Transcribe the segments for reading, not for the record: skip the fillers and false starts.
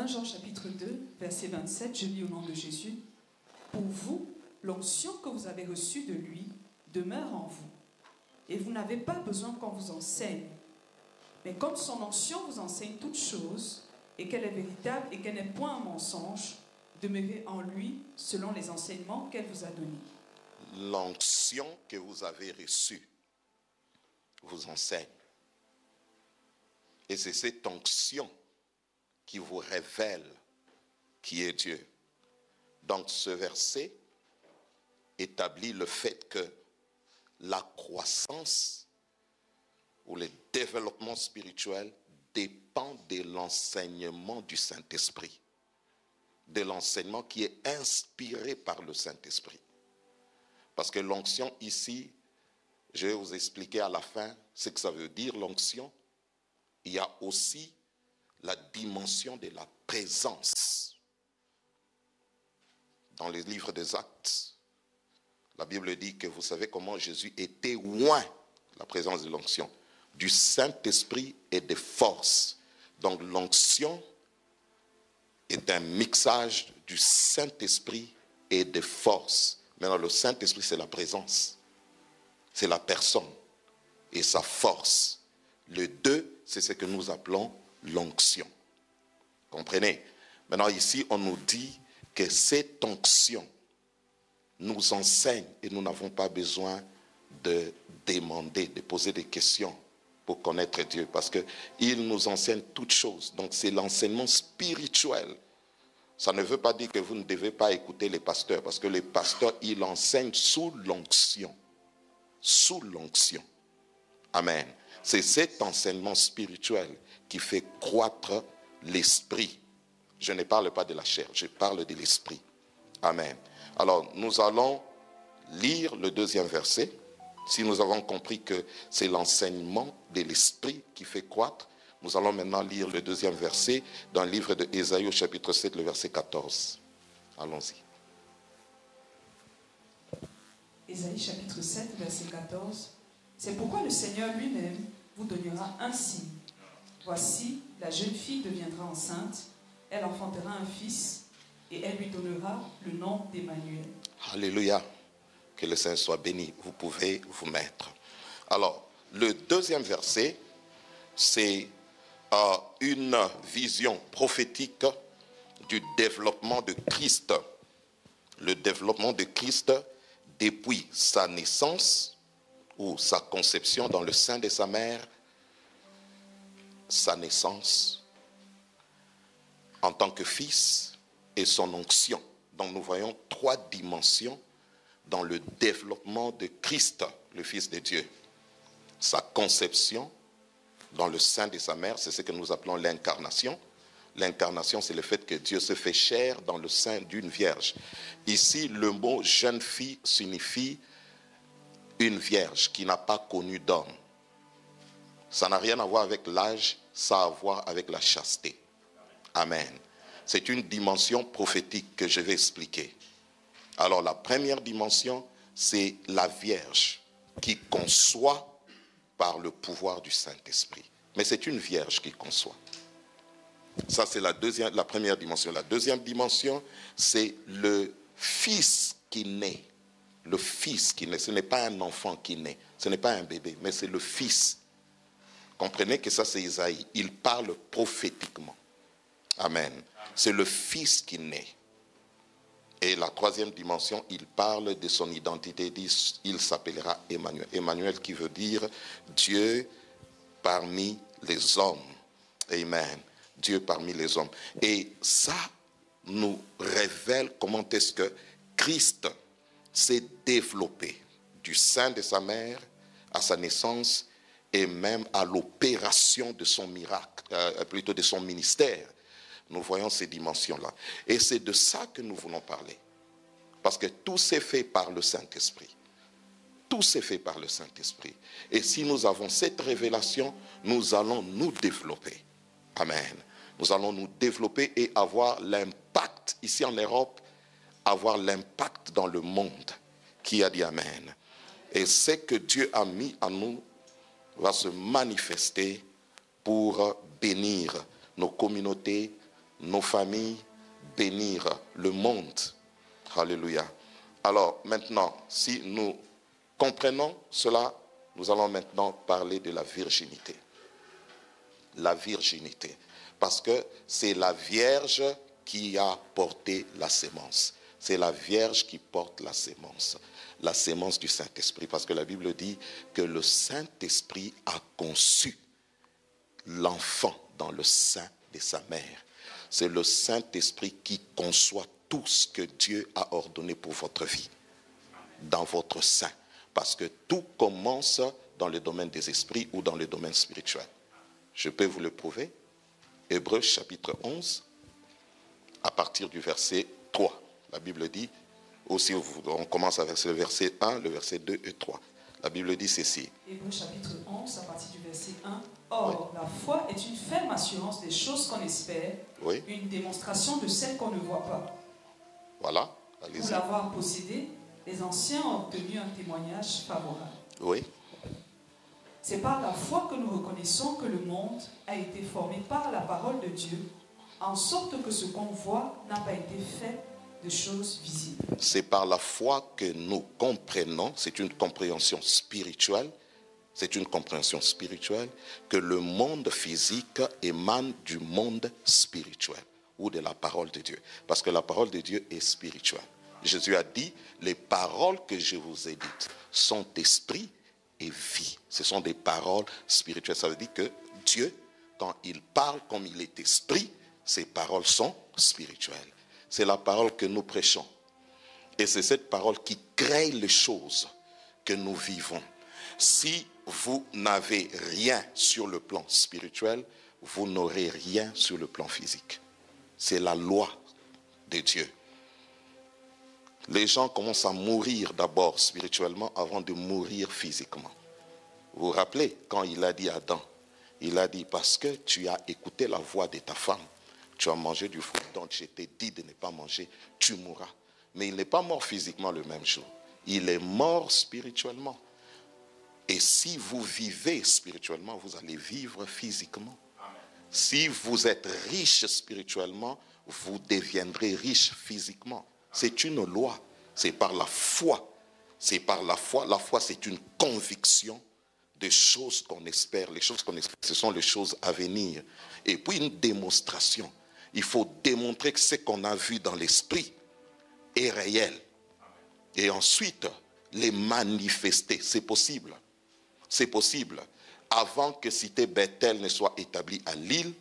1 Jean chapitre 2, verset 27, je lis au nom de Jésus. Pour vous, l'onction que vous avez reçue de lui demeure en vous. Et vous n'avez pas besoin qu'on vous enseigne. Mais comme son onction vous enseigne toutes choses, et qu'elle est véritable et qu'elle n'est point un mensonge, demeurez en lui selon les enseignements qu'elle vous a donnés. L'onction que vous avez reçue vous enseigne. Et c'est cette onction qui vous révèle qui est Dieu. Donc ce verset établit le fait que la croissance ou le développement spirituel dépend de l'enseignement du Saint-Esprit, de l'enseignement qui est inspiré par le Saint-Esprit. Parce que l'onction ici, je vais vous expliquer à la fin ce que ça veut dire l'onction. Il y a aussi la dimension de la présence. Dans les livres des Actes, la Bible dit que vous savez comment Jésus était loin, la présence de l'onction, du Saint-Esprit et des forces. Donc l'onction est un mixage du Saint-Esprit et des forces. Maintenant, le Saint-Esprit, c'est la présence, c'est la personne et sa force. Le deux, c'est ce que nous appelons l'onction. Comprenez? Maintenant, ici, on nous dit que cette onction nous enseigne et nous n'avons pas besoin de demander, de poser des questions pour connaître Dieu, parce qu'il nous enseigne toutes choses. Donc, c'est l'enseignement spirituel. Ça ne veut pas dire que vous ne devez pas écouter les pasteurs, parce que les pasteurs, ils enseignent sous l'onction. Sous l'onction. Amen. C'est cet enseignement spirituel qui fait croître l'esprit. Je ne parle pas de la chair, je parle de l'esprit. Amen. Alors, nous allons lire le deuxième verset. Si nous avons compris que c'est l'enseignement de l'esprit qui fait croître, nous allons maintenant lire le deuxième verset dans le livre de Ésaïe au chapitre 7, le verset 14. Allons-y. Ésaïe chapitre 7, verset 14. C'est pourquoi le Seigneur lui-même vous donnera un signe. Voici, la jeune fille deviendra enceinte, elle enfantera un fils, et elle lui donnera le nom d'Emmanuel. Alléluia. Que le Seigneur soit béni. Vous pouvez vous mettre. Alors, le deuxième verset, c'est une vision prophétique du développement de Christ. Le développement de Christ depuis sa naissance ou sa conception dans le sein de sa mère, sa naissance en tant que fils et son onction. Donc nous voyons trois dimensions dans le développement de Christ, le Fils de Dieu. Sa conception dans le sein de sa mère, c'est ce que nous appelons l'incarnation. L'incarnation, c'est le fait que Dieu se fait chair dans le sein d'une vierge. Ici, le mot jeune fille signifie une vierge qui n'a pas connu d'homme. Ça n'a rien à voir avec l'âge, ça a à voir avec la chasteté. Amen. C'est une dimension prophétique que je vais expliquer. Alors la première dimension, c'est la Vierge qui conçoit par le pouvoir du Saint-Esprit. Mais c'est une Vierge qui conçoit. Ça, c'est la première dimension. La deuxième dimension, c'est le Fils qui naît. Le Fils qui naît. Ce n'est pas un enfant qui naît. Ce n'est pas un bébé, mais c'est le Fils. Comprenez que ça, c'est Isaïe. Il parle prophétiquement. Amen. C'est le Fils qui naît. Et la troisième dimension, il parle de son identité, il dit, il s'appellera Emmanuel. Emmanuel qui veut dire Dieu parmi les hommes. Amen. Dieu parmi les hommes. Et ça nous révèle comment est-ce que Christ s'est développé du sein de sa mère à sa naissance et même à l'opération de son miracle, plutôt de son ministère. Nous voyons ces dimensions-là. Et c'est de ça que nous voulons parler. Parce que tout s'est fait par le Saint-Esprit. Tout s'est fait par le Saint-Esprit. Et si nous avons cette révélation, nous allons nous développer. Amen. Nous allons nous développer et avoir l'impact, ici en Europe, avoir l'impact dans le monde. Qui a dit Amen? Et ce que Dieu a mis en nous va se manifester pour bénir nos communautés, nos familles, bénir le monde. Alléluia. Alors maintenant, si nous comprenons cela, nous allons maintenant parler de la virginité. La virginité. Parce que c'est la Vierge qui a porté la sémence. C'est la Vierge qui porte la sémence du Saint-Esprit. Parce que la Bible dit que le Saint-Esprit a conçu l'enfant dans le sein de sa mère. C'est le Saint-Esprit qui conçoit tout ce que Dieu a ordonné pour votre vie, dans votre sein. Parce que tout commence dans le domaine des esprits ou dans le domaine spirituel. Je peux vous le prouver. Hébreux chapitre 11, à partir du verset 3. La Bible dit, aussi on commence avec le verset 1, le verset 2 et 3. La Bible dit ceci. Hébreux chapitre 11, à partir du verset 1. Or, la foi est une ferme assurance des choses qu'on espère, une démonstration de celles qu'on ne voit pas. Voilà, allez-y. Pour l'avoir possédé, les anciens ont obtenu un témoignage favorable. Oui. C'est par la foi que nous reconnaissons que le monde a été formé par la parole de Dieu, en sorte que ce qu'on voit n'a pas été fait de choses visibles. C'est par la foi que nous comprenons, c'est une compréhension spirituelle, que le monde physique émane du monde spirituel ou de la parole de Dieu. Parce que la parole de Dieu est spirituelle. Jésus a dit, les paroles que je vous ai dites sont esprit et vie. Ce sont des paroles spirituelles. Ça veut dire que Dieu, quand il parle comme il est esprit, ses paroles sont spirituelles. C'est la parole que nous prêchons. Et c'est cette parole qui crée les choses que nous vivons. Si vous n'avez rien sur le plan spirituel, vous n'aurez rien sur le plan physique. C'est la loi de Dieu. Les gens commencent à mourir d'abord spirituellement avant de mourir physiquement. Vous vous rappelez quand il a dit à Adam, il a dit parce que tu as écouté la voix de ta femme, tu as mangé du fruit dont je t'ai dit de ne pas manger, tu mourras. Mais il n'est pas mort physiquement le même jour. Il est mort spirituellement. Et si vous vivez spirituellement, vous allez vivre physiquement. Si vous êtes riche spirituellement, vous deviendrez riche physiquement. C'est une loi. C'est par la foi. C'est par la foi. La foi, c'est une conviction des choses qu'on espère. Les choses qu'on espère, ce sont les choses à venir. Et puis une démonstration. Il faut démontrer que ce qu'on a vu dans l'esprit est réel. Et ensuite, les manifester. C'est possible. C'est possible. Avant que Cité Bethel ne soit établie à Lille,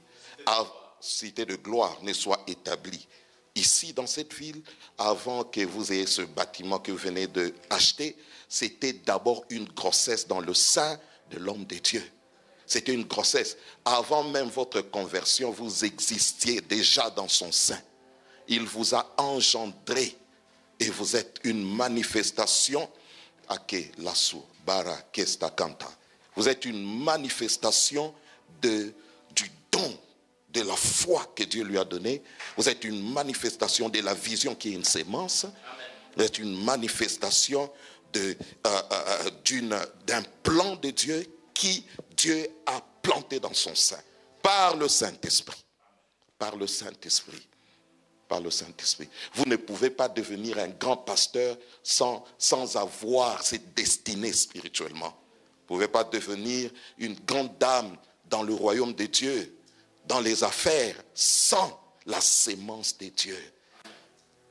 Cité de Gloire ne soit établie ici dans cette ville, avant que vous ayez ce bâtiment que vous venez d'acheter, c'était d'abord une grossesse dans le sein de l'homme de Dieu. C'était une grossesse. Avant même votre conversion, vous existiez déjà dans son sein. Il vous a engendré et vous êtes une manifestation. Vous êtes une manifestation du don, de la foi que Dieu lui a donnée. Vous êtes une manifestation de la vision qui est une sémence. Vous êtes une manifestation d'un plan de Dieu qui Dieu a planté dans son sein. Par le Saint-Esprit. Par le Saint-Esprit. Par le Saint-Esprit. Vous ne pouvez pas devenir un grand pasteur sans avoir cette destinée spirituellement. Vous ne pouvez pas devenir une grande dame dans le royaume de Dieu, dans les affaires, sans la sémence de Dieu.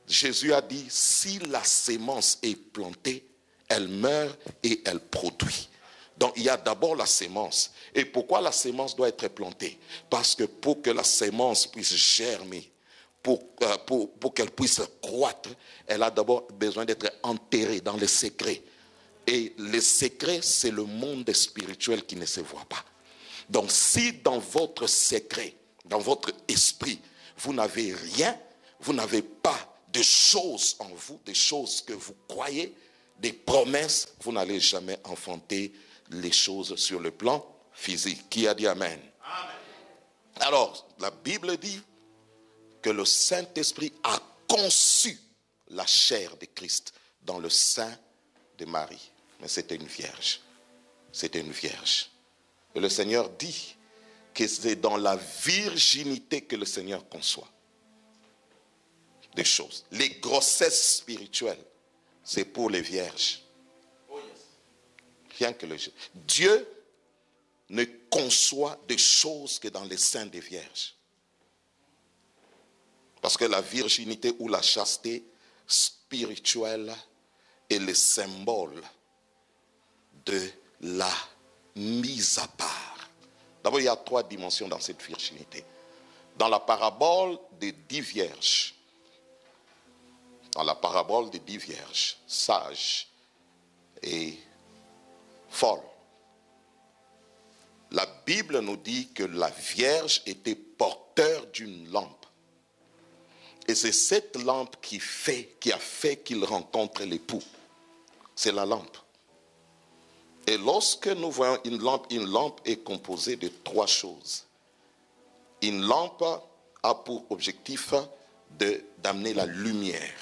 Jésus a dit, si la sémence est plantée, elle meurt et elle produit. Donc il y a d'abord la sémence. Et pourquoi la sémence doit être plantée? Parce que pour que la sémence puisse germer, pour qu'elle puisse croître, elle a d'abord besoin d'être enterrée dans les secrets. Et les secrets, c'est le monde spirituel qui ne se voit pas. Donc si dans votre secret, dans votre esprit, vous n'avez rien, vous n'avez pas de choses en vous, des choses que vous croyez, des promesses, vous n'allez jamais enfanter les choses sur le plan physique. Qui a dit Amen? Amen. Alors, la Bible dit que le Saint-Esprit a conçu la chair de Christ dans le sein de Marie. Mais c'était une vierge. C'était une vierge. Et le Seigneur dit que c'est dans la virginité que le Seigneur conçoit. de choses. Les grossesses spirituelles, c'est pour les vierges. Rien que le Dieu ne conçoit des choses que dans les seins des vierges. Parce que la virginité ou la chasteté spirituelle est le symbole de la mise à part. D'abord, il y a 3 dimensions dans cette virginité. Dans la parabole des 10 vierges, sages et folles, la Bible nous dit que la Vierge était porteur d'une lampe. Et c'est cette lampe qui a fait qu'il rencontre l'époux. C'est la lampe. Et lorsque nous voyons une lampe est composée de 3 choses. Une lampe a pour objectif d'amener la lumière.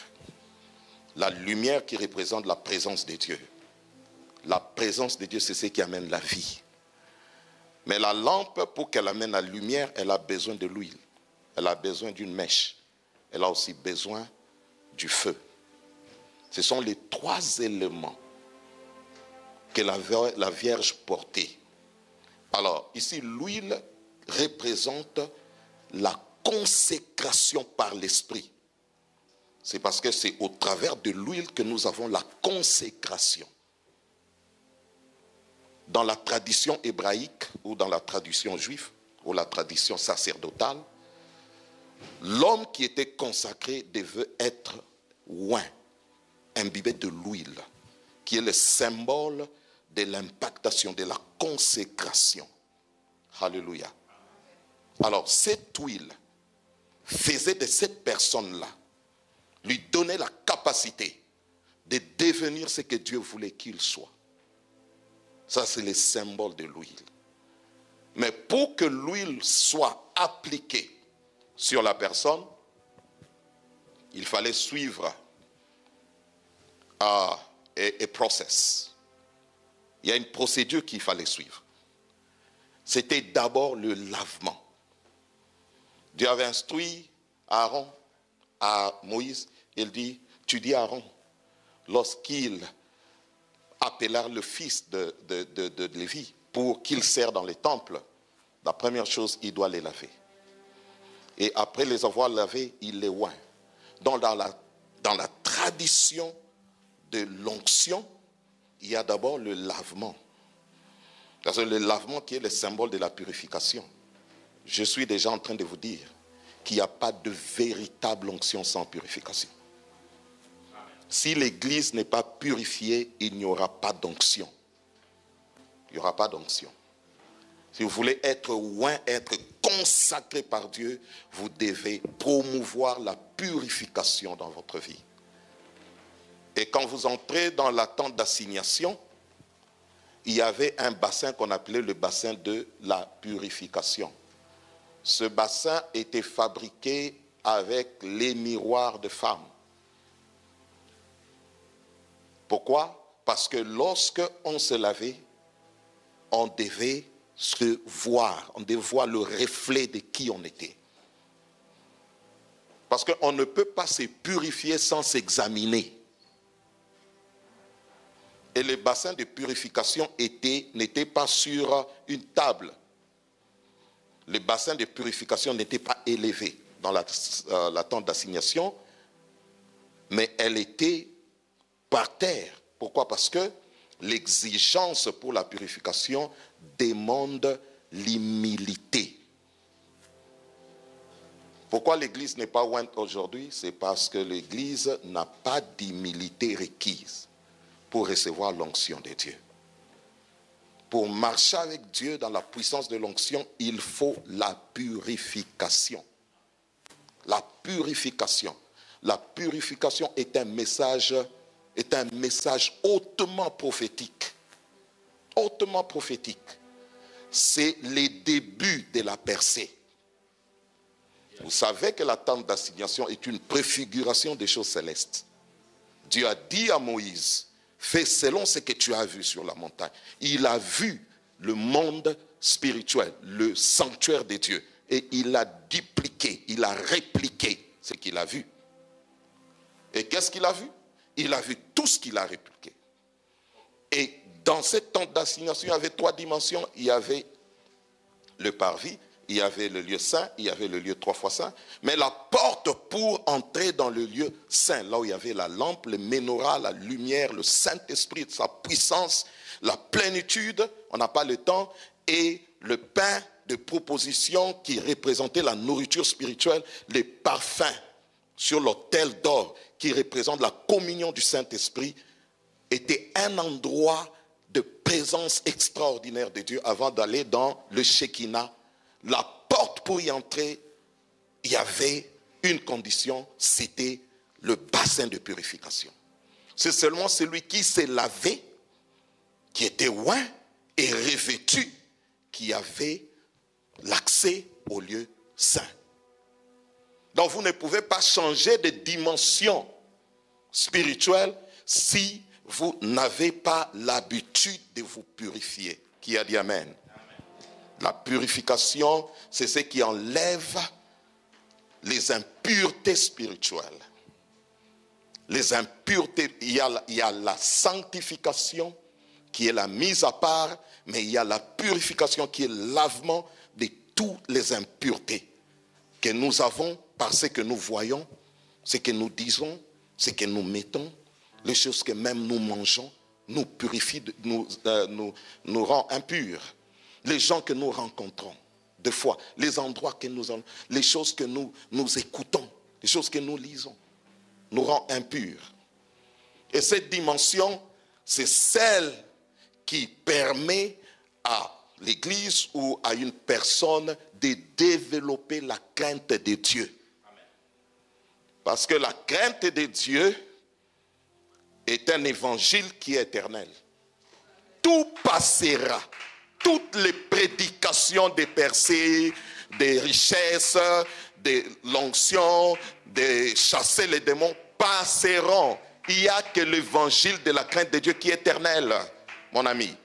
La lumière qui représente la présence de Dieu. La présence de Dieu, c'est ce qui amène la vie. Mais la lampe, pour qu'elle amène la lumière, elle a besoin de l'huile. Elle a besoin d'une mèche. Elle a aussi besoin du feu. Ce sont les 3 éléments que la Vierge portait. Alors, ici, l'huile représente la consécration par l'Esprit. C'est parce que c'est au travers de l'huile que nous avons la consécration. Dans la tradition hébraïque ou dans la tradition juive ou la tradition sacerdotale, l'homme qui était consacré devait être oint, imbibé de l'huile, qui est le symbole de l'impactation, de la consécration. Alléluia. Alors, cette huile faisait de cette personne-là, lui donnait la capacité de devenir ce que Dieu voulait qu'il soit. Ça, c'est le symbole de l'huile. Mais pour que l'huile soit appliquée sur la personne, il fallait suivre un process. Il y a une procédure qu'il fallait suivre. C'était d'abord le lavement. Dieu avait instruit Aaron, à Moïse, il dit, tu dis à Aaron, lorsqu'il appela le fils de Lévi pour qu'il sert dans les temples, la première chose, il doit les laver. Et après les avoir lavés, il les oint. Donc dans la tradition de l'onction, il y a d'abord le lavement. Parce que le lavement qui est le symbole de la purification. Je suis déjà en train de vous dire qu'il n'y a pas de véritable onction sans purification. Si l'église n'est pas purifiée, il n'y aura pas d'onction. Il n'y aura pas d'onction. Si vous voulez être oint, être consacré par Dieu, vous devez promouvoir la purification dans votre vie. Et quand vous entrez dans la tente d'assignation, il y avait un bassin qu'on appelait le bassin de la purification. Ce bassin était fabriqué avec les miroirs de femmes. Pourquoi? Parce que lorsque on se lavait, on devait se voir, on devait voir le reflet de qui on était. Parce qu'on ne peut pas se purifier sans s'examiner. Et les bassins de purification n'étaient pas sur une table. Les bassins de purification n'étaient pas élevés dans la tente d'assignation, mais elle était par terre. Pourquoi? Parce que l'exigence pour la purification demande l'humilité. Pourquoi l'église n'est pas ointe aujourd'hui? C'est parce que l'église n'a pas d'humilité requise pour recevoir l'onction de Dieu. Pour marcher avec Dieu dans la puissance de l'onction, il faut la purification. La purification. La purification est un message hautement prophétique. Hautement prophétique. C'est les débuts de la percée. Vous savez que la tente d'assignation est une préfiguration des choses célestes. Dieu a dit à Moïse, fais selon ce que tu as vu sur la montagne. Il a vu le monde spirituel, le sanctuaire de Dieu. Et il a dupliqué, il a répliqué ce qu'il a vu. Et qu'est-ce qu'il a vu? Il a vu tout ce qu'il a répliqué. Et dans cette tente d'assignation, il y avait 3 dimensions. Il y avait le parvis, il y avait le lieu saint, il y avait le lieu 3 fois saint. Mais la porte pour entrer dans le lieu saint, là où il y avait la lampe, le menorah, la lumière, le Saint-Esprit, sa puissance, la plénitude, on n'a pas le temps, et le pain de proposition qui représentait la nourriture spirituelle, les parfums sur l'autel d'or qui représente la communion du Saint-Esprit, était un endroit de présence extraordinaire de Dieu avant d'aller dans le Shekinah. La porte pour y entrer, il y avait une condition, c'était le bassin de purification. C'est seulement celui qui s'est lavé, qui était oint et revêtu, qui avait l'accès au lieu saint. Donc vous ne pouvez pas changer de dimension spirituelle si vous n'avez pas l'habitude de vous purifier. Qui a dit amen? La purification, c'est ce qui enlève les impuretés spirituelles. Les impuretés, il y a la sanctification qui est la mise à part, mais il y a la purification qui est le lavement de toutes les impuretés que nous avons par ce que nous voyons, ce que nous disons, ce que nous mettons, les choses que même nous mangeons, nous purifient, nous rend impurs. Les gens que nous rencontrons, des fois, les endroits que nous allons, les choses que nous écoutons, les choses que nous lisons, nous rend impurs. Et cette dimension, c'est celle qui permet à l'Église ou à une personne de développer la crainte de Dieu. Parce que la crainte de Dieu est un évangile qui est éternel. Tout passera. Toutes les prédications des percées, des richesses, de l'onction, de chasser les démons passeront. Il n'y a que l'évangile de la crainte de Dieu qui est éternel, mon ami.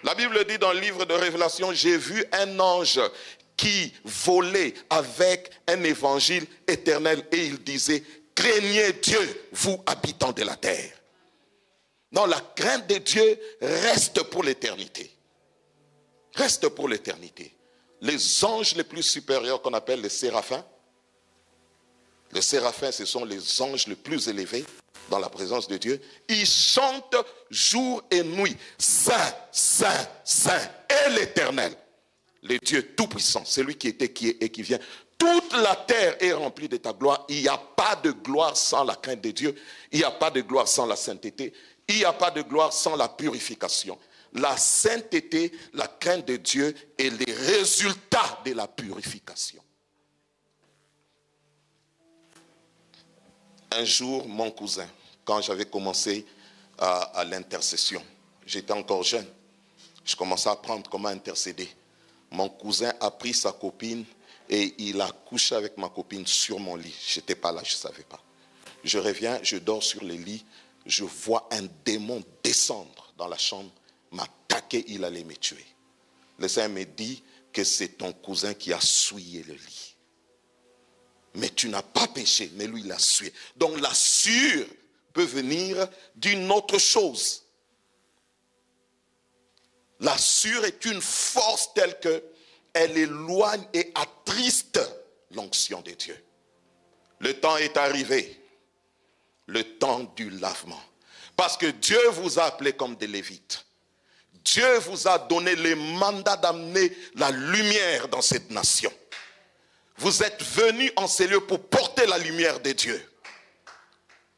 La Bible dit dans le livre de Révélation, j'ai vu un ange qui volait avec un évangile éternel et il disait, craignez Dieu, vous habitants de la terre. Non, la crainte de Dieu reste pour l'éternité. Reste pour l'éternité. Les anges les plus supérieurs qu'on appelle les séraphins, ce sont les anges les plus élevés dans la présence de Dieu. Ils chantent jour et nuit. Saint, Saint, Saint est l'Éternel. Le Dieu tout-puissant, celui qui était, qui est et qui vient. Toute la terre est remplie de ta gloire. Il n'y a pas de gloire sans la crainte de Dieu. Il n'y a pas de gloire sans la sainteté. Il n'y a pas de gloire sans la purification. La sainteté, la crainte de Dieu est le résultat de la purification. Un jour, mon cousin, quand j'avais commencé à l'intercession, j'étais encore jeune, je commençais à apprendre comment intercéder. Mon cousin a pris sa copine et il a couché avec ma copine sur mon lit. Je n'étais pas là, je ne savais pas. Je reviens, je dors sur le lit, je vois un démon descendre dans la chambre, m'attaquer, il allait me tuer. Le Seigneur me dit que c'est ton cousin qui a souillé le lit. Mais tu n'as pas péché, mais lui il a souillé. Donc la sueur peut venir d'une autre chose. La sueur est une force telle qu'elle éloigne et attriste l'onction de Dieu. Le temps est arrivé. Le temps du lavement. Parce que Dieu vous a appelé comme des Lévites. Dieu vous a donné le mandat d'amener la lumière dans cette nation. Vous êtes venus en ces lieux pour porter la lumière de Dieu.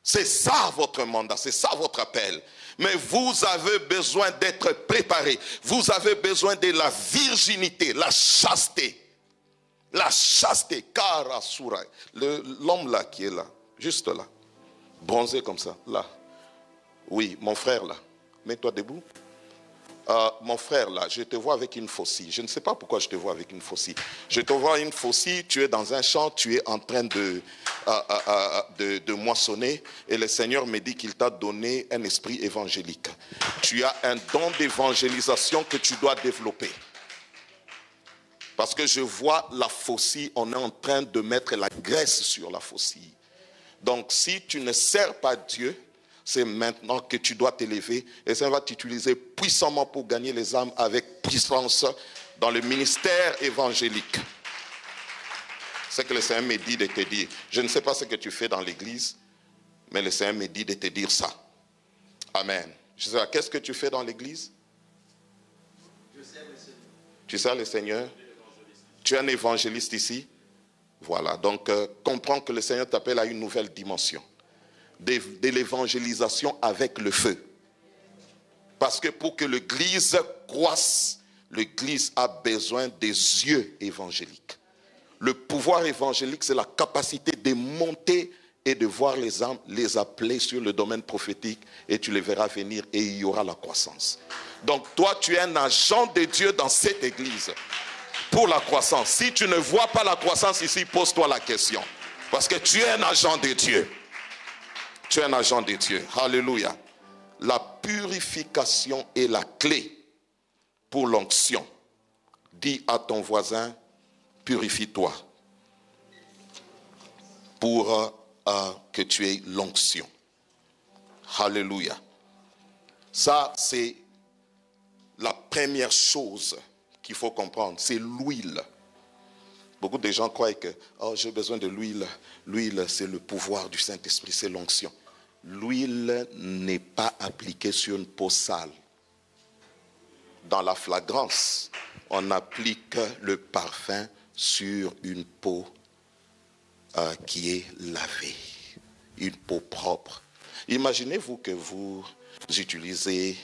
C'est ça votre mandat, c'est ça votre appel. Mais vous avez besoin d'être préparé. Vous avez besoin de la virginité, la chasteté. La chasteté, Karasura. L'homme là qui est là, juste là, bronzé comme ça, là. Oui, mon frère là, mets-toi debout. Mon frère là, je te vois avec une faucille. Je ne sais pas pourquoi je te vois avec une faucille. Je te vois une faucille, tu es dans un champ, tu es en train de moissonner. Et le Seigneur me dit qu'il t'a donné un esprit évangélique. Tu as un don d'évangélisation que tu dois développer. Parce que je vois la faucille, on est en train de mettre la graisse sur la faucille. Donc si tu ne sers pas Dieu, c'est maintenant que tu dois t'élever et ça va t'utiliser puissamment pour gagner les âmes avec puissance dans le ministère évangélique. C'est que le Seigneur me dit de te dire. Je ne sais pas ce que tu fais dans l'église, mais le Seigneur me dit de te dire ça. Amen. Je sais pas, qu'est-ce que tu fais dans l'église? Je sers le Seigneur. Tu sers le Seigneur? Tu es un évangéliste ici? Voilà, donc comprends que le Seigneur t'appelle à une nouvelle dimension. De l'évangélisation avec le feu. Parce que pour que l'église croisse, l'église a besoin des yeux évangéliques. Le pouvoir évangélique, c'est la capacité de monter et de voir les âmes, les appeler sur le domaine prophétique et tu les verras venir et il y aura la croissance. Donc toi, tu es un agent de Dieu dans cette église pour la croissance. Si tu ne vois pas la croissance ici, pose-toi la question. Parce que tu es un agent de Dieu. Tu es un agent de Dieu. Alléluia. La purification est la clé pour l'onction. Dis à ton voisin, purifie-toi pour que tu aies l'onction. Alléluia. Ça, c'est la première chose qu'il faut comprendre. C'est l'huile. Beaucoup de gens croient que j'ai besoin de l'huile. L'huile, c'est le pouvoir du Saint-Esprit, c'est l'onction. L'huile n'est pas appliquée sur une peau sale. Dans la flagrance, on applique le parfum sur une peau qui est lavée, une peau propre. Imaginez-vous que vous utilisez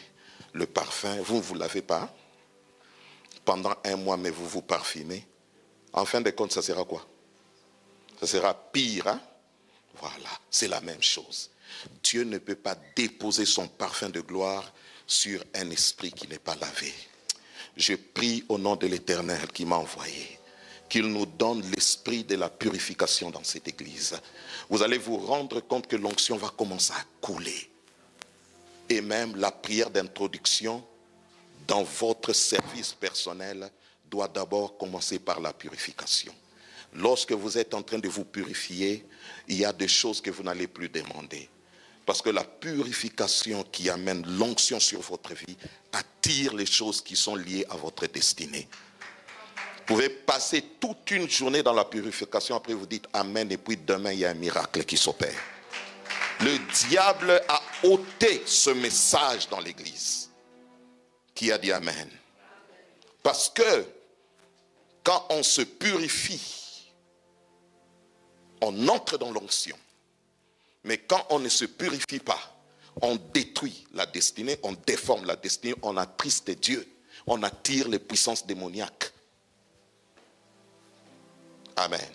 le parfum, vous ne vous lavez pas pendant un mois, mais vous vous parfumez. En fin de compte, ça sera quoi? Ça sera pire, hein? Voilà, c'est la même chose. Dieu ne peut pas déposer son parfum de gloire sur un esprit qui n'est pas lavé. Je prie au nom de l'Éternel qui m'a envoyé, qu'il nous donne l'esprit de la purification dans cette église. Vous allez vous rendre compte que l'onction va commencer à couler. Et même la prière d'introduction dans votre service personnel doit d'abord commencer par la purification. Lorsque vous êtes en train de vous purifier, il y a des choses que vous n'allez plus demander. Parce que la purification qui amène l'onction sur votre vie attire les choses qui sont liées à votre destinée. Vous pouvez passer toute une journée dans la purification, après vous dites Amen, et puis demain il y a un miracle qui s'opère. Le diable a ôté ce message dans l'église. Qui a dit Amen? Parce que quand on se purifie, on entre dans l'onction. Mais quand on ne se purifie pas, on détruit la destinée, on déforme la destinée, on attriste Dieu, on attire les puissances démoniaques. Amen.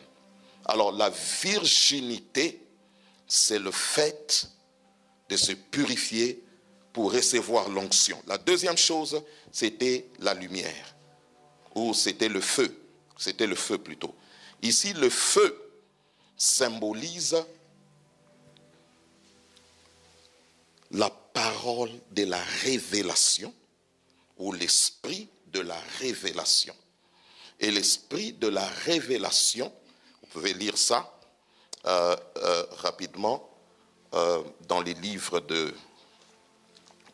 Alors la virginité, c'est le fait de se purifier pour recevoir l'onction. La deuxième chose, c'était la lumière, ou c'était le feu. C'était le feu plutôt. Ici, le feu symbolise la parole de la révélation ou l'esprit de la révélation. Et l'esprit de la révélation, vous pouvez lire ça rapidement dans les livres de...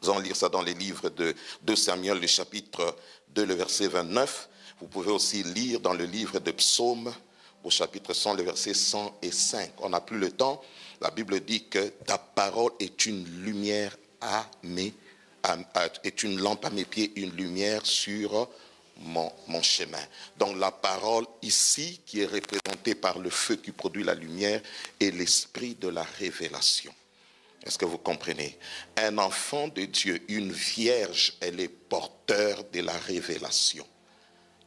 Nous allons lire ça dans les livres de Samuel, le chapitre 2, le verset 29. Vous pouvez aussi lire dans le livre de Psaumes, au chapitre 100, le verset 105. On n'a plus le temps. La Bible dit que ta parole est une lumière est une lampe à mes pieds, une lumière sur mon chemin. Donc la parole ici, qui est représentée par le feu qui produit la lumière, est l'esprit de la révélation. Est-ce que vous comprenez? Un enfant de Dieu, une vierge, elle est porteur de la révélation.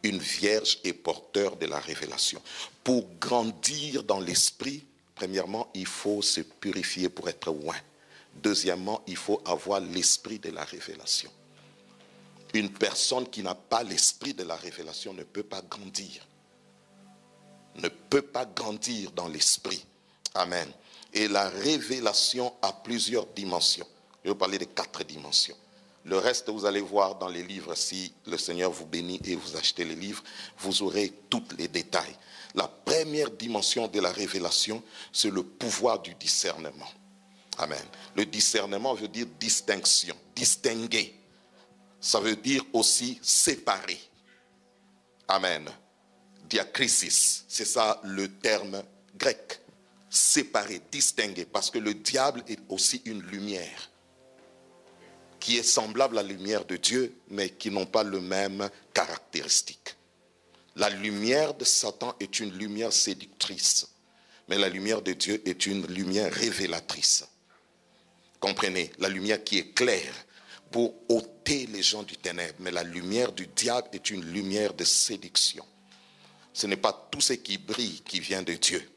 Une vierge est porteur de la révélation. Pour grandir dans l'esprit, premièrement, il faut se purifier pour être oint. Deuxièmement, il faut avoir l'esprit de la révélation. Une personne qui n'a pas l'esprit de la révélation ne peut pas grandir. Ne peut pas grandir dans l'esprit. Amen. Et la révélation a plusieurs dimensions. Je vais vous parler de 4 dimensions. Le reste, vous allez voir dans les livres, si le Seigneur vous bénit et vous achetez les livres, vous aurez tous les détails. La première dimension de la révélation, c'est le pouvoir du discernement. Amen. Le discernement veut dire distinction, distinguer. Ça veut dire aussi séparer. Amen. Diakrisis, c'est ça le terme grec. Séparer, distinguer, parce que le diable est aussi une lumière qui est semblable à la lumière de Dieu, mais qui n'ont pas le même caractéristique. La lumière de Satan est une lumière séductrice, mais la lumière de Dieu est une lumière révélatrice. Comprenez, la lumière qui est claire pour ôter les gens du ténèbre, mais la lumière du diable est une lumière de séduction. Ce n'est pas tout ce qui brille qui vient de Dieu.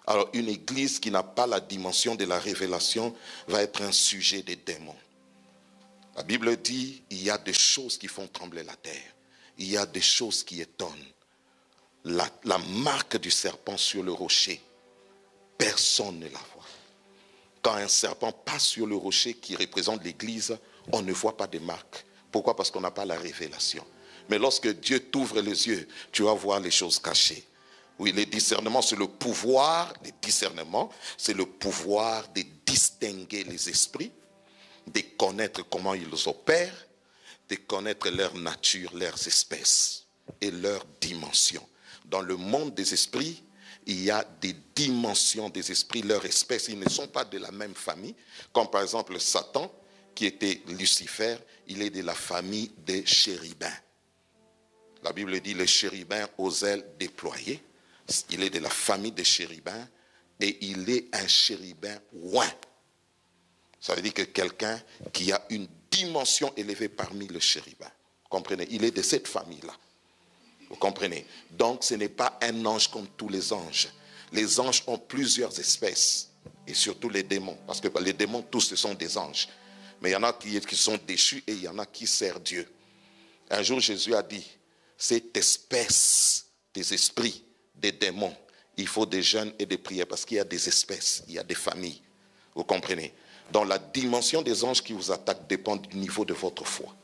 Alors une église qui n'a pas la dimension de la révélation va être un sujet des démons. La Bible dit, il y a des choses qui font trembler la terre. Il y a des choses qui étonnent. La marque du serpent sur le rocher, personne ne la voit. Quand un serpent passe sur le rocher qui représente l'église, on ne voit pas de marques. Pourquoi? Parce qu'on n'a pas la révélation. Mais lorsque Dieu t'ouvre les yeux, tu vas voir les choses cachées. Oui, le discernement, c'est le pouvoir, le discernement, c'est le pouvoir de distinguer les esprits, de connaître comment ils opèrent, de connaître leur nature, leurs espèces et leurs dimensions. Dans le monde des esprits, il y a des dimensions des esprits, leurs espèces, ils ne sont pas de la même famille. Comme par exemple Satan, qui était Lucifer, il est de la famille des chérubins. La Bible dit les chérubins aux ailes déployées. Il est de la famille des chérubins et il est un chérubin oint. Ça veut dire que quelqu'un qui a une dimension élevée parmi les chérubins. Comprenez? Il est de cette famille-là. Vous comprenez? Donc ce n'est pas un ange comme tous les anges. Les anges ont plusieurs espèces. Et surtout les démons. Parce que les démons tous ce sont des anges. Mais il y en a qui sont déchus et il y en a qui servent Dieu. Un jour Jésus a dit, cette espèce des esprits, des démons, il faut des jeûnes et des prières parce qu'il y a des espèces, il y a des familles. Vous comprenez? Donc la dimension des anges qui vous attaquent dépend du niveau de votre foi.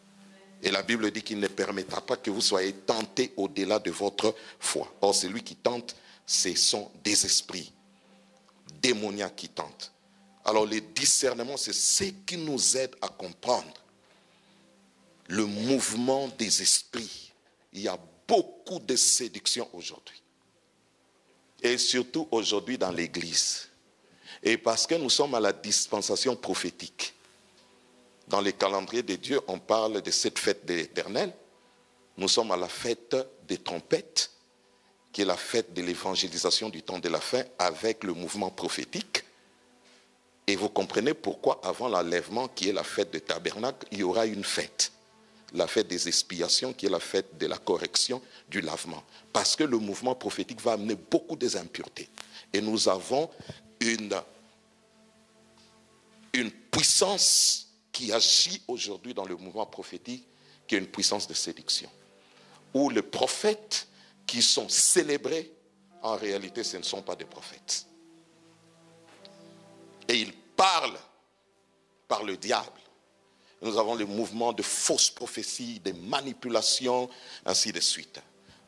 Et la Bible dit qu'il ne permettra pas que vous soyez tentés au-delà de votre foi. Or, celui qui tente, ce sont des esprits démoniaques qui tentent. Alors le discernement, c'est ce qui nous aide à comprendre le mouvement des esprits. Il y a beaucoup de séduction aujourd'hui. Et surtout aujourd'hui dans l'église. Et parce que nous sommes à la dispensation prophétique. Dans les calendriers de Dieu, on parle de cette fête de l'Éternel. Nous sommes à la fête des trompettes, qui est la fête de l'évangélisation du temps de la fin avec le mouvement prophétique. Et vous comprenez pourquoi avant l'enlèvement, qui est la fête de tabernacle, il y aura une fête. La fête des expiations, qui est la fête de la correction, du lavement. Parce que le mouvement prophétique va amener beaucoup des impuretés. Et nous avons une puissance qui agit aujourd'hui dans le mouvement prophétique, qui est une puissance de séduction. Où les prophètes qui sont célébrés, en réalité, ce ne sont pas des prophètes. Et ils parlent par le diable. Nous avons le mouvement de fausses prophéties, de manipulations, ainsi de suite.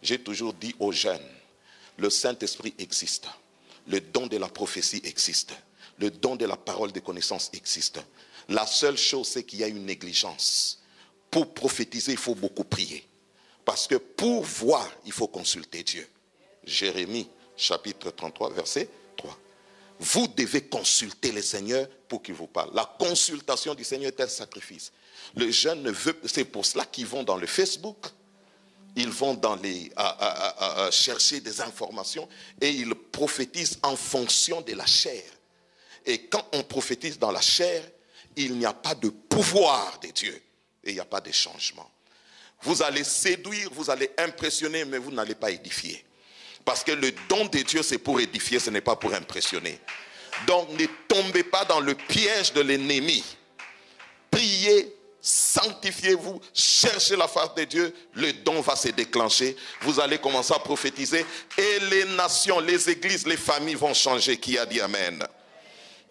J'ai toujours dit aux jeunes, le Saint-Esprit existe. Le don de la prophétie existe. Le don de la parole de connaissance existe. La seule chose, c'est qu'il y a une négligence. Pour prophétiser, il faut beaucoup prier. Parce que pour voir, il faut consulter Dieu. Jérémie, chapitre 33, verset 3. Vous devez consulter le Seigneur pour qu'il vous parle. La consultation du Seigneur est un sacrifice. Les jeunes ne veulent, c'est pour cela qu'ils vont dans le Facebook, ils vont dans chercher des informations et ils prophétisent en fonction de la chair. Et quand on prophétise dans la chair, il n'y a pas de pouvoir de Dieu et il n'y a pas de changement. Vous allez séduire, vous allez impressionner, mais vous n'allez pas édifier. Parce que le don de Dieu, c'est pour édifier, ce n'est pas pour impressionner. Donc, ne tombez pas dans le piège de l'ennemi. Priez, sanctifiez-vous, cherchez la face de Dieu, le don va se déclencher. Vous allez commencer à prophétiser et les nations, les églises, les familles vont changer. Qui a dit Amen?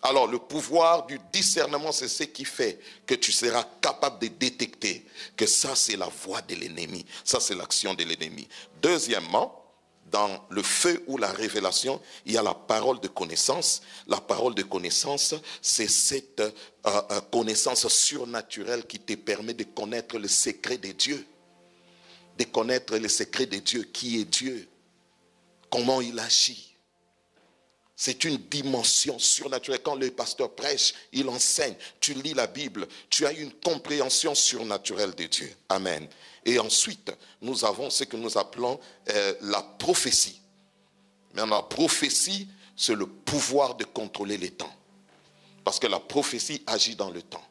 Alors le pouvoir du discernement, c'est ce qui fait que tu seras capable de détecter que ça c'est la voie de l'ennemi, ça c'est l'action de l'ennemi. Deuxièmement, dans le feu ou la révélation, il y a la parole de connaissance. La parole de connaissance, c'est cette connaissance surnaturelle qui te permet de connaître le secret de Dieu. De connaître le secret de Dieu, qui est Dieu, comment il agit. C'est une dimension surnaturelle. Quand le pasteur prêche, il enseigne, tu lis la Bible, tu as une compréhension surnaturelle de Dieu. Amen. Et ensuite, nous avons ce que nous appelons la prophétie. Mais la prophétie, c'est le pouvoir de contrôler les temps. Parce que la prophétie agit dans le temps.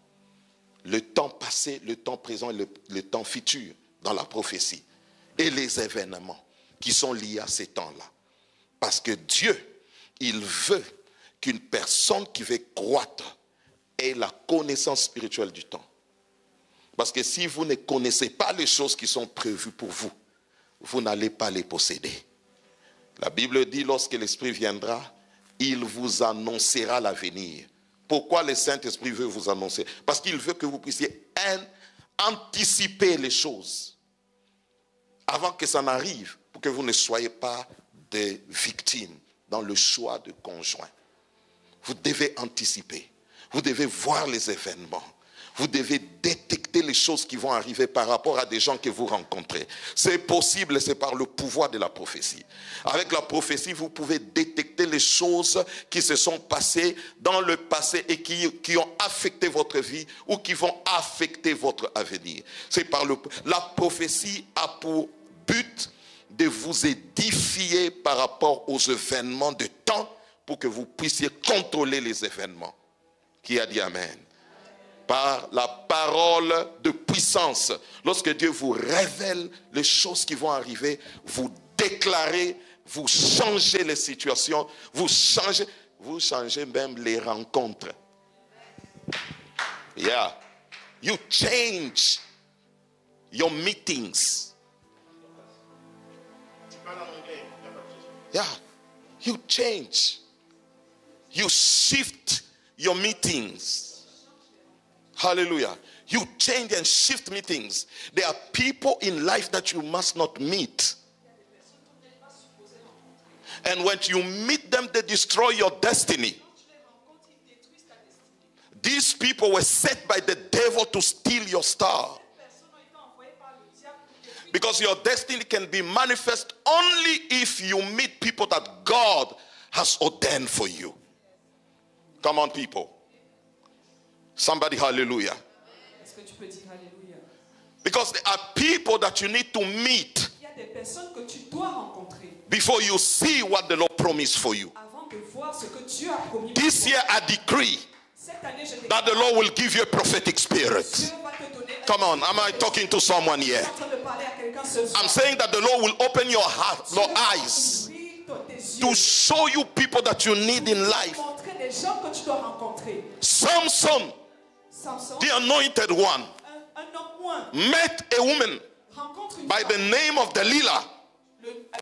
Le temps passé, le temps présent et le temps futur dans la prophétie. Et les événements qui sont liés à ces temps-là. Parce que Dieu, il veut qu'une personne qui veut croître ait la connaissance spirituelle du temps. Parce que si vous ne connaissez pas les choses qui sont prévues pour vous, vous n'allez pas les posséder. La Bible dit, lorsque l'Esprit viendra, il vous annoncera l'avenir. Pourquoi le Saint-Esprit veut vous annoncer? Parce qu'il veut que vous puissiez anticiper les choses avant que ça n'arrive, pour que vous ne soyez pas des victimes dans le choix de conjoint. Vous devez anticiper. Vous devez voir les événements. Vous devez détecter les choses qui vont arriver par rapport à des gens que vous rencontrez. C'est possible, c'est par le pouvoir de la prophétie. Avec la prophétie, vous pouvez détecter les choses qui se sont passées dans le passé et qui ont affecté votre vie ou qui vont affecter votre avenir. C'est par la prophétie a pour but de vous édifier par rapport aux événements de temps pour que vous puissiez contrôler les événements. Qui a dit Amen? Par la parole de puissance. Lorsque Dieu vous révèle les choses qui vont arriver, vous déclarez, vous changez les situations, vous changez même les rencontres. Yeah. You change your meetings. Yeah. You change. You shift your meetings. Hallelujah. You change and shift meetings. There are people in life that you must not meet. And when you meet them, they destroy your destiny. These people were set by the devil to steal your star. Because your destiny can be manifest only if you meet people that God has ordained for you. Come on, people. Somebody, hallelujah. Est-ce que tu peux dire alléluia? Because there are people that you need to meet Il y a des personnes que tu dois rencontrer before you see what the Lord promised for you. avant de voir ce que Dieu a promis. This year I decree Cette année, je that the déclare Lord will give you a prophetic spirit. Dieu va te donner un Come on, am I talking to someone here? Je suis en train de parler à quelqu'un ce soir. I'm saying that the Lord will open your heart, your eyes, Ouvrir tes yeux. to show you people that you need in life. Montrer les gens que tu dois rencontrer. Samson, Samson, the anointed one, un homme moins, met a woman rencontre une by the femme name of Delilah.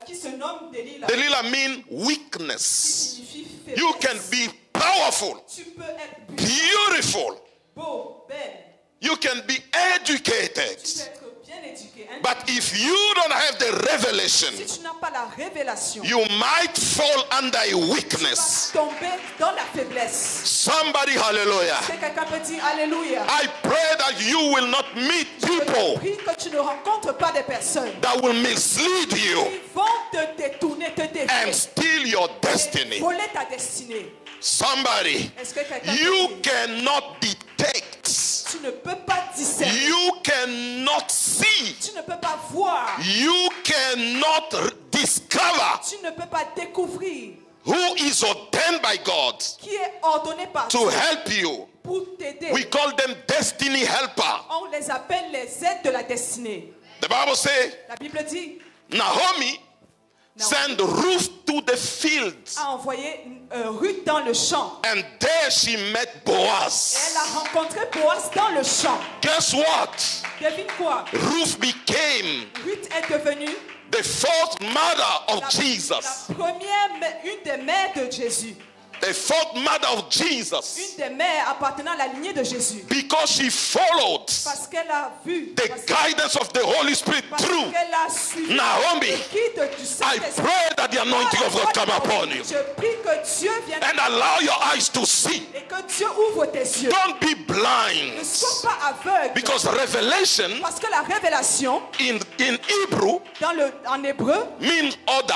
qui se nomme Delilah. Delilah means Qui weakness. signifie faiblesse. You can be powerful, Tu peux être puissant, beautiful. beau, belle. You can be educated. Tu peux être bien éduqué. But if you don't have the revelation, Si tu n'as pas la révélation, you might fall under a tu vas weakness. tomber dans la faiblesse. Somebody, hallelujah. C'est quelqu'un peut dire Alléluia. I pray that you will not meet Je people prie que tu ne rencontres pas des personnes that will mislead you qui vont te détourner, te défier, and steal your et destiny. voler ta destinée. Somebody, Est-ce que quelqu'un you peut dire, cannot detect. tu ne peux pas discerner, You cannot see. tu ne peux pas voir, You cannot discover tu ne peux pas découvrir who is ordained by God qui est ordonné par to Dieu help you. pour t'aider. We call them destiny helper. On les appelle les aides de la destinée. The Bible says La Bible dit, Naomi sent Ruth to the fields, a envoyé Ruth dans le champ. and there she met Et elle Boaz. a rencontré Boaz dans le champ. Guess what? Devine quoi? Ruth became Ruth est devenue the fourth mother of la Jesus. première, une des mères de Jésus. a fourth mother of Jesus, une des mères appartenant à la lignée de Jésus, because she followed parce qu'elle a vu, the guidance of the Holy Spirit parce through qu'elle a suivi Naomi, le guide du I Saint-Esprit. pray that the anointing of God come upon you Je prie que Dieu vienne and allow your eyes to see. et que Dieu ouvre tes yeux. Don't be Ne blind, sois pas aveugle, because revelation parce que la révélation in Hebrew en hébreu means order.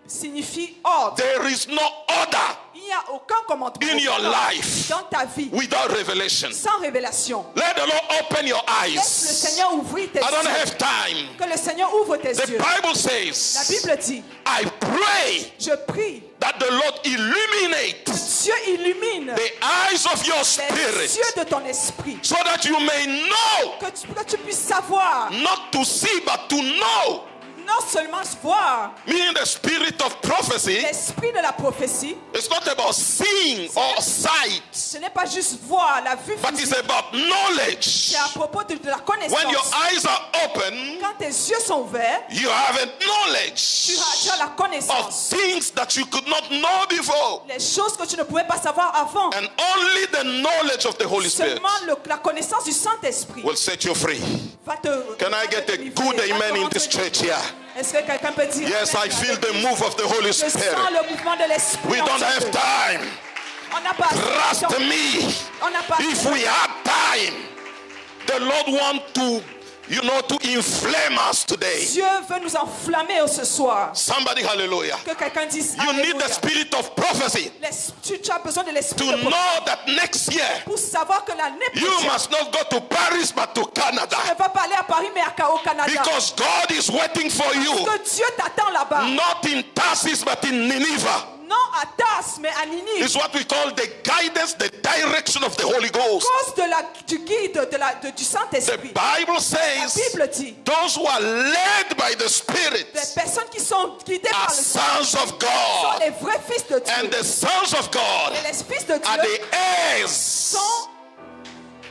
signifie ordre. There is no order Il n'y a aucun commandement in your life dans ta vie without revelation. sans révélation. Let the Lord open your Laisse le eyes. Seigneur ouvrir tes I don't yeux. have time. Que le Seigneur ouvre tes The yeux. Bible La says, Bible dit, I pray je prie that the Lord illuminate que Dieu illumine the eyes of your les spirit yeux de ton esprit. so that you may know, Que tu puisses savoir, not to see, but to know. non seulement voir Meaning the spirit of prophecy, l'esprit de la prophétie. it's not about seeing or sight, Ce n'est pas juste voir la vue but it's physique. about knowledge. C'est à propos de la connaissance. When your eyes are open, Quand tes yeux sont ouverts, you have a tu knowledge as la of connaissance. things that you could not know before. Les choses que tu ne pouvais pas savoir avant. And only the knowledge of the Holy Spirit Seulement la connaissance du Saint-Esprit will set you free. va te... Can I va te get a délivrer, good va te amen in rendre this libre. church here? Est-ce que quelqu'un peut dire Yes, I amen feel avec the moi? move of the Holy Je sens Spirit. le mouvement de l'Esprit. We en don't Dieu. have time. On n'a pas assez de Trust temps. me. On n'a pas If assez de we temps. had time, the Lord want to, to inflame us today. Dieu veut nous enflammer ce soir. Somebody, hallelujah. Que quelqu'un dise You need Alléluia. the spirit of prophecy Tu as besoin de l'esprit to de prophétie know that next year pour savoir que l'année you prochaine, must not go to Paris but to tu Canada, ne vas pas aller à Paris mais au Canada. because God is waiting for you, Que Dieu t'attend là-bas. not in Tarsus but in Nineveh. Non à Tars mais à Ninive. It's what we call the guidance, the direction of the Holy Ghost. Cause du guide du The Saint-Esprit. Bible La says Bible dit, those who are led by the Spirit les personnes qui sont guidées are par le sons of sont God, les vrais fils de Dieu. and the sons of God Et les fils de are Dieu the heirs. sont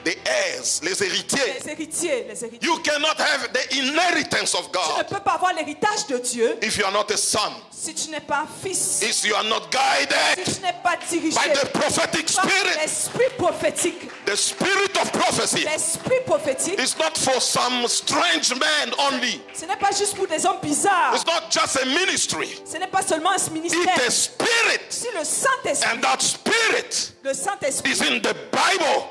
The heirs, les héritiers. les héritiers. Les héritiers. You cannot have the inheritance of Tu ne God peux pas avoir l'héritage de Dieu if you are not a son, si tu n'es pas un fils. if you are not Si guided tu n'es pas dirigé by the prophetic par spirit. l'esprit prophétique. The spirit of prophecy L'esprit prophétique, is not for some strange man only. ce n'est pas juste pour des hommes bizarres. It's not just a ministry. Ce n'est pas seulement un It's ministère. a spirit, Si le Saint-Esprit, and that spirit le Saint-Esprit is in the Bible,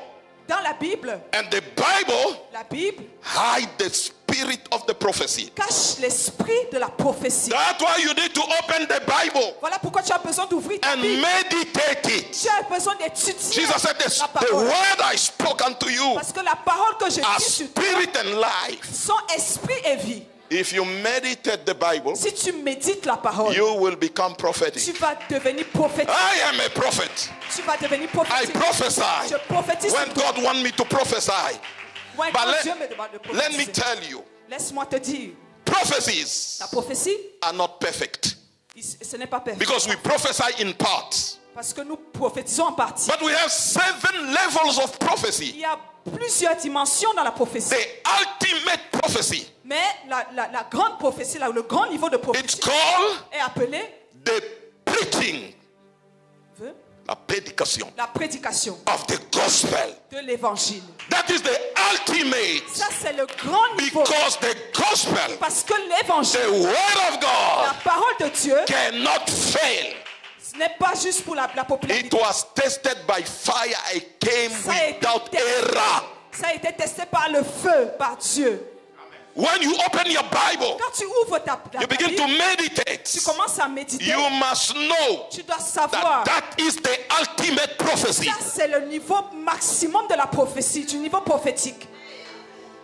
dans la Bible, and the Bible la Bible hide the spirit of the prophecy. cache l'esprit de la prophétie. That's why you need to open the Bible Voilà pourquoi tu as besoin d'ouvrir ta and Bible. meditate it. Tu as besoin d'étudier Jesus said, la the parole. word I spoke unto you Parce que la parole que je are dis sur toi spirit and life. sont esprit et vie. If you meditate the Bible, Si tu médites la parole, you will become tu prophetic. vas devenir prophétique. I am a prophet. Tu vas devenir I prophétique. prophesy Je prophétise when sur toi. God wants me to prophesy. When But Dieu me demande de let me prophétiser. tell you, Laisse-moi te dire, prophecies la prophétie, are not perfect ce n'est pas parfait. because we prophesy in parts. Parce que nous prophétisons en partie. But we have 7 levels of Il prophecy. y a plusieurs dimensions dans la prophétie. The ultimate prophecy. Mais la grande prophétie, le grand niveau de It's prophétie called est appelé the preaching, la prédication la prédication of the gospel. de l'évangile. That is the ultimate, Ça, c'est le grand niveau. because the gospel, Parce que l'évangile, the word of la God, parole de Dieu, cannot fail. ce n'est pas juste pour la It popularité. was tested by fire. It came Ça a été without testé. error. Ça a été testé par le feu, par Dieu. When you open your Bible, Quand tu ouvres ta you begin Bible, to meditate. tu commences à méditer. You must know Tu dois savoir. that is the ultimate prophecy. Ça, c'est le niveau maximum de la prophétie, du niveau prophétique.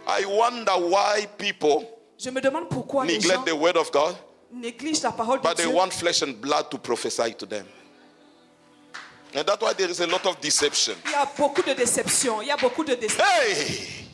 I wonder why people Je me demande pourquoi les gens neglect the word of God, négligent la parole de but they Dieu. want flesh and blood to prophesy to them. And that's why there is a lot of deception. Il y a beaucoup de déceptions. Il y a beaucoup de déceptions. Hey,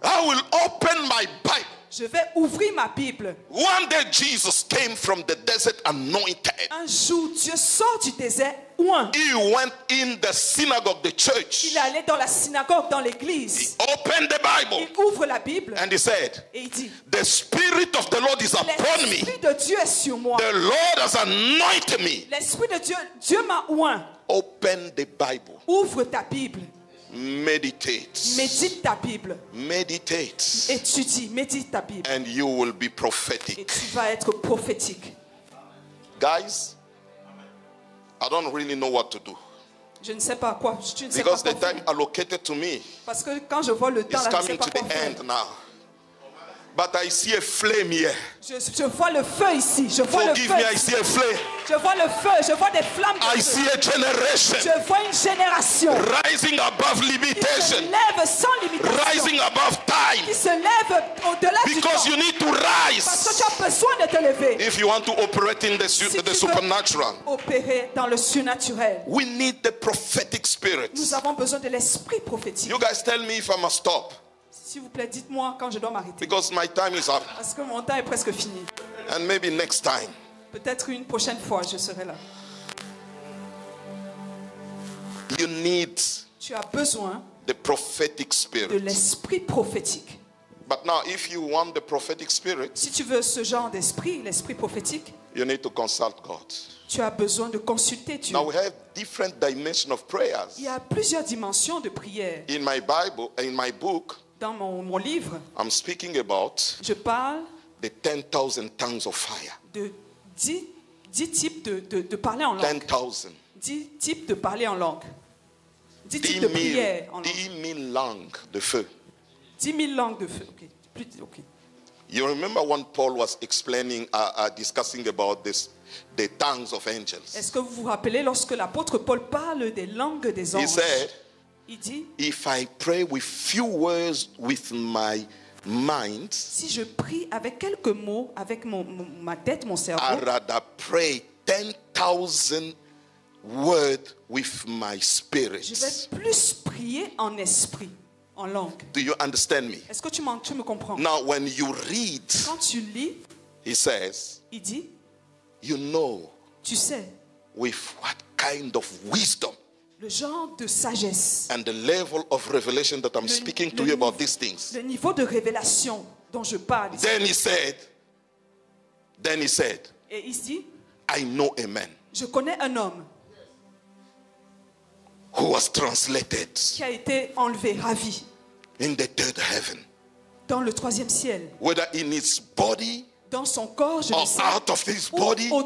I will open my Bible. Je vais ouvrir ma Bible. One day Jesus came from the desert anointed. Un jour, Dieu sort du désert oint. He went in the synagogue, the church. Il est allé dans la synagogue, dans l'église. Opened the Bible. Il ouvre la Bible And he said, et il dit, the Spirit of the Lord is upon me. l'Esprit de Dieu est sur moi. The Lord has anointed me. L'Esprit de Dieu, Dieu m'a oint. Open the Bible. Ouvre ta Bible. Meditate. Médite ta Bible. Meditate. Étudie, médite ta Bible. And you will be Et prophetic. tu vas être prophétique. Guys, I don't really know what to do. Je ne sais pas quoi. Tu ne sais pas Because quoi the time faire. allocated to me Parce que quand je vois le temps, is là, je ne sais coming pas to quoi the faire. end now. But I see a flame here. Je vois le feu ici. Je vois le Forgive feu. me, I see a flame. Je vois le feu. Je vois des flammes de I feu. see a generation Je vois une génération rising above qui se limitation, lève sans limitation. rising above Qui time. se lève au-delà du Because temps. you need to Parce que rise tu as besoin de te lever. if you want to operate in the, Si tu the veux supernatural. opérer dans le surnaturel. We need the prophetic spirit. Nous avons besoin de l'esprit prophétique. You guys tell me if I must stop. S'il vous plaît, dites-moi quand je dois m'arrêter. Because my time is up. Parce que mon temps est presque fini. And maybe next time. Peut-être une prochaine fois, je serai là. You need Tu as besoin the prophetic de spirit. l'esprit prophétique. But now, if you want the prophetic spirit, Si tu veux ce genre d'esprit, l'esprit prophétique, you need to consult God. tu as besoin de consulter Dieu. Now, we have different dimensions of prayers. Il y a plusieurs dimensions de prière. In my Bible, in my book, Dans mon livre, I'm speaking about je parle the 10,000 tongues of fire. de 10 types de parler en langue. 10,000. 10 types de parler en langue. 10 10 types de prière en 000, langue. 10 000 langues de feu. 10 000 langues de feu. Ok. You remember when Paul was explaining, discussing about this, the tongues of angels. Est-ce que vous vous rappelez lorsque l'apôtre Paul parle des langues des He anges? said, Il dit, if I pray with few words with my mind, si je prie avec quelques mots, avec ma tête, mon cerveau, I'd rather pray 10,000 words with my spirit. je vais plus prier en esprit, en langue. Do you understand me? Est-ce que tu me comprends? Now, when you read, Quand tu lis, he says, il dit, you know tu sais, with what kind of wisdom le genre de sagesse, and the level of revelation that I'm speaking to you about these things. le niveau de révélation dont je parle ici. Then he said, Et ici, I know a man je connais un homme who was translated qui a été enlevé, ravi, in the third heaven, dans le 3e ciel. whether in his body Dans son corps, je or ne sais, out of his ou body, en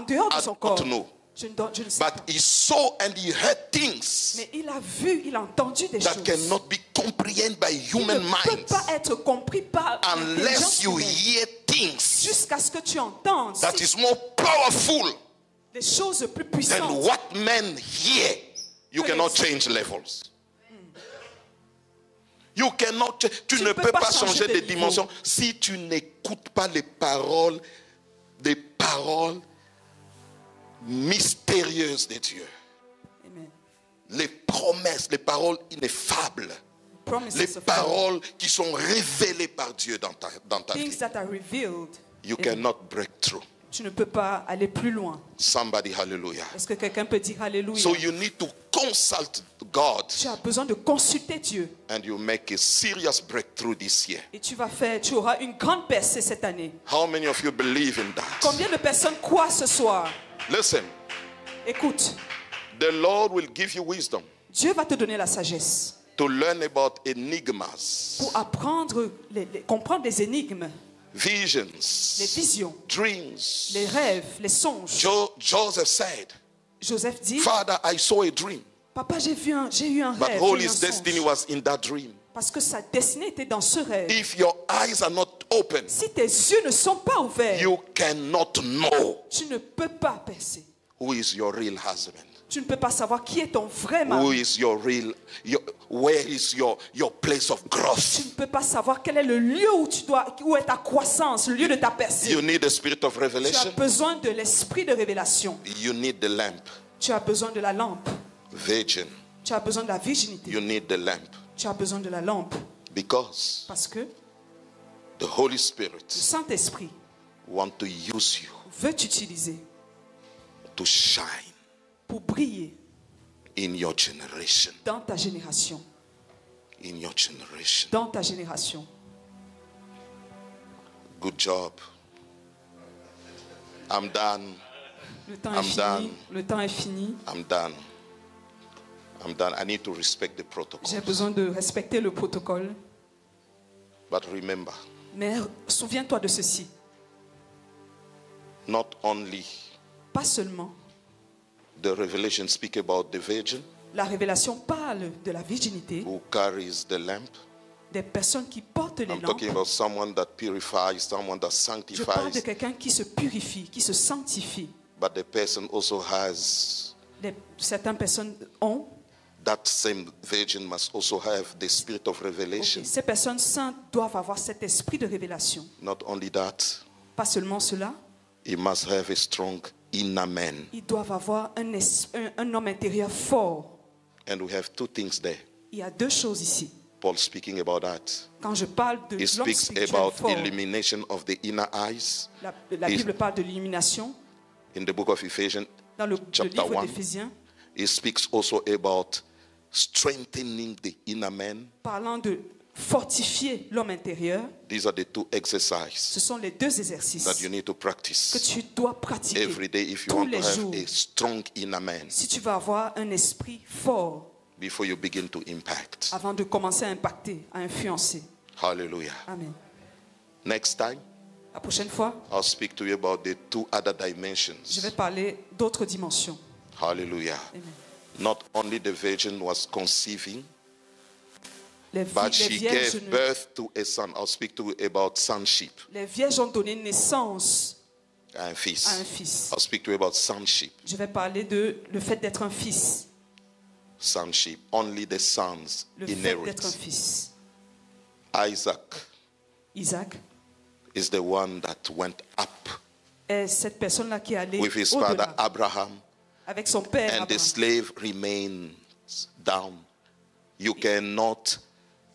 dehors de I son don't corps. know. Je ne sais pas. But he saw and he heard things Mais il a vu, il a entendu des that choses cannot be comprehended by qui human ne peuvent minds pas être compris par unless l'intelligence you humaine. hear things Jusqu'à ce que tu entendes that is more powerful des choses plus than puissantes. what men hear. You cannot change levels. You cannot, tu ne peux pas changer de dimension si tu n'écoutes pas les paroles mystérieuses de Dieu. Amen. Les promesses, les paroles ineffables. Promises Les of God. paroles qui sont révélées par Dieu dans ta Things vie. that are revealed. You Amen. cannot break through. Tu ne peux pas aller plus loin. Somebody, hallelujah. Est-ce que quelqu'un peut dire Alléluia? So you need to consult God Tu as besoin de consulter Dieu. and you make a serious breakthrough this year. Et tu auras une grande percée cette année. How many of you believe in that? Combien de personnes croient ce soir? Listen, Écoute, the Lord will give you wisdom Dieu va te donner la sagesse to learn about enigmas, pour apprendre, comprendre les énigmes, les visions, visions, dreams. les rêves, les songes. Joseph said, Joseph dit, Father, I saw a dream, papa, j'ai eu un but rêve, all j'ai eu his un destiny songe. was in that dream. Parce que sa destinée était dans ce rêve. If your eyes are not open, Si tes yeux ne sont pas ouverts, you cannot know tu ne peux pas percer. who is your real husband. Tu ne peux pas savoir qui est ton vrai Who mari. is where is your place of Tu growth? ne peux pas savoir quel est le lieu où est ta croissance, le lieu de ta percée. You need the spirit of Tu as revelation. besoin de l'esprit de révélation. You need the lamp. Tu as besoin de la lampe. Virgin. Tu as besoin de la virginité. You need the lamp. Tu as besoin de la lampe. Because Parce que The Holy Le Spirit Saint-Esprit wants to use you veut t'utiliser to shine pour briller in your generation. dans ta génération. In your generation. Dans ta génération. Good job. I'm done. Le temps I'm est fini. done. Le temps est fini. I'm done. I'm done. I need to respect the protocol. J'ai besoin de respecter le protocole. But remember, Mais souviens-toi de ceci. not only Pas seulement the revelation speak about the virgin la révélation parle de la virginité, who carries the lamp. des personnes qui portent les I'm lampes. talking about someone that purifies, someone that Je parle de sanctifies. quelqu'un qui se purifie, qui se sanctifie. But the person also has, Certaines personnes ont. that same virgin must also have the spirit of revelation. Ces personnes saintes doivent avoir cet esprit de révélation. Not only that, Pas seulement cela, he must have a strong inner man. ils doivent avoir un homme intérieur fort. And we have two things there. Il y a deux choses ici. Paul speaking about that. Quand je parle de He l'homme speaks spirituel about fort, illumination of the inner eyes. la Bible parle de l'illumination. In the book of Ephesians, Dans le Chapter livre 1. d'Éphésiens, he speaks also about strengthening the inner man. parlant de fortifier l'homme intérieur. These are the two exercises Ce sont les deux exercices that you need to que practice tu dois pratiquer every day if you tous want to les have jours a strong inner man si tu veux avoir un esprit fort before you begin to impact. avant de commencer à impacter, à influencer. Hallelujah. Amen. Next time, La prochaine fois, I'll speak to you about the two other je vais dimensions. parler d'autres dimensions. Hallelujah. Amen. Not only the virgin was conceiving, Les, but les she vierges gave birth to a son. I'll speak to you about sonship les vierges ont donné naissance and à un fils. fils. I'll speak to you about sonship. Je vais parler de le fait d'être un fils. Sonship. Only the sons Le fait d'être un inherit. fils. Isaac Isaac is the one that went up est cette personne-là qui est allée with his father au-delà Abraham, avec son père and the Abraham. slave remains down. You cannot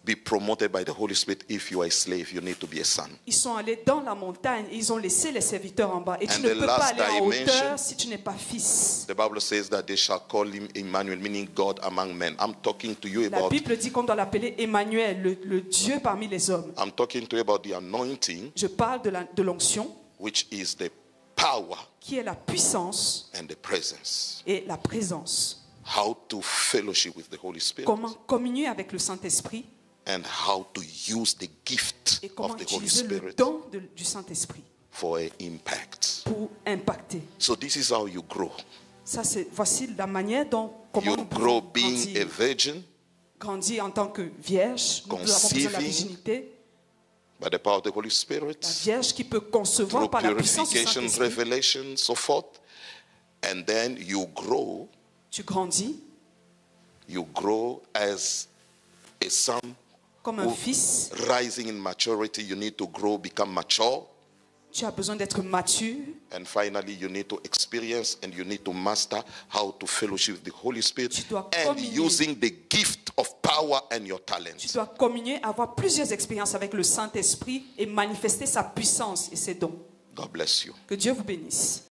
be promoted by the Holy Spirit if you are a slave. You need to be a son. Ils sont allés dans la montagne et ils ont laissé les serviteurs en bas. Et tu And ne the peux pas last aller en dimension- hauteur si tu n'es pas fils. The Bible says that they shall call him Emmanuel, meaning God among men. I'm talking to you La about Bible dit qu'on doit l'appeler Emmanuel, le Dieu parmi les hommes. I'm talking to you about the anointing, Je parle de l'onction, which is the power qui est la puissance and the presence. et la présence. How to fellowship with the Holy Spirit Comment communier avec le Saint-Esprit and how to use the gift et comment of the Holy utiliser le Spirit don du Saint-Esprit for an impact. pour impacter. So this is how you grow. Voici la manière dont comment You nous grow pouvons being a virgin grandir en tant que vierge. Nous avons besoin de la Conceiving. virginité. by the power of the Holy La Spirit, vierge qui peut concevoir through par la puissance du purification, Saint-Esprit. revelation, so forth. And then you grow as a son comme un who, fils. rising in maturity. You need to grow, become mature. Tu as besoin d'être mature. And finally, you need to experience and you need to master how to fellowship with the Holy Spirit Tu dois and communier. using the gift of power and your Tu talents. dois communier, avoir plusieurs expériences avec le Saint-Esprit et manifester sa puissance et ses dons. God bless you. Que Dieu vous bénisse.